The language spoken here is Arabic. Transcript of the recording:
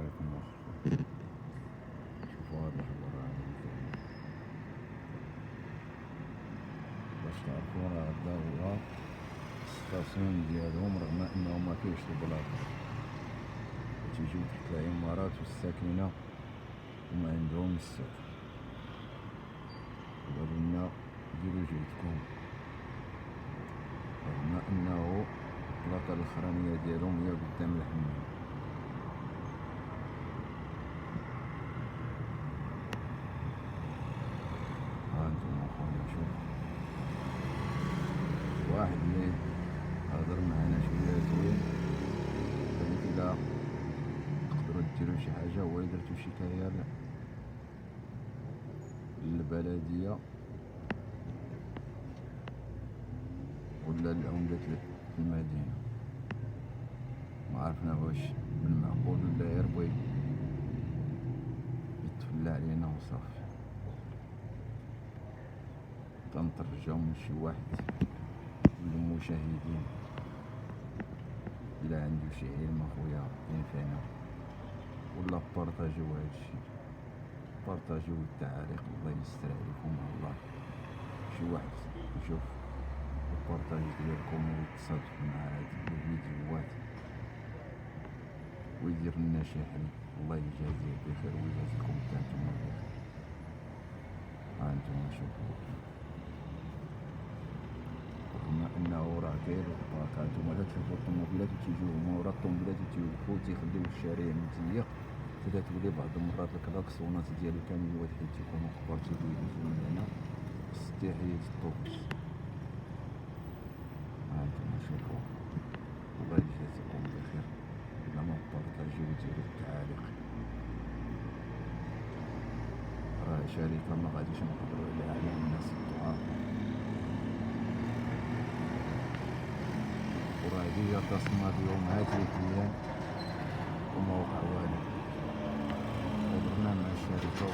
عليكم واخا. شوفوا هاد الأخبار هادي كاين باش تعرفوا راه هدا هو السطاسيون ديالهم، رغم أنه مكاينش البلاصة، تيجيو تحت العمارات والساكنة وما عندهمش السوق. قالوا لنا ديروا جهدكم، رغم أنه البلاصة الأخرانية ديالهم هي قدام الحمام. هانتوما خويا شوف واحد اللي هضر معنا شوية زوين، قالك إلا تقدروا ديروا شي حاجة، هو درتو شكاية للبلدية ولا لعمدة المدينة، ما عرفنا واش بالمعقول ولا غير بغى يتفلى علينا وصافي. تنترجاو من شي واحد من المشاهدين إلا عنده شي علم أخويا ينفعنا، ولا بارطاجيو هادشي، بارطاجيو التعاليق، الله يستر عليكم والله. شي واحد يشوف البارطاج ديالكم ويتصادف مع هاد الفيديوهات ويدير لنا شي حل، الله يجازيه بخير ويجازيكم حتى نتوما بخير. هانتوما شوفوا، رغم انه راه كاين البارك، هانتوما لا تشوفوا الطوموبيلات وتيجيو هما ورا الطوموبيلات وتيوقفو وتيخليو الشارع مزيق، تتولي بعض المرات الكلاكسونات ديالو كامل واحد حيت تيكونو كبار تيبغيو يدوزو من هنا باستحية الطوبيس. هانتوما شوفوا، الله يجازيكم بخير، إلا ما بارطاجيو وديرو التعاليق. راه شركة ما غاديش نقدرو عليها الناس الضعاف، وراه هادي هي تصنع اليوم عاد 3 أيام وما وقع والو. هضرنا مع الشركة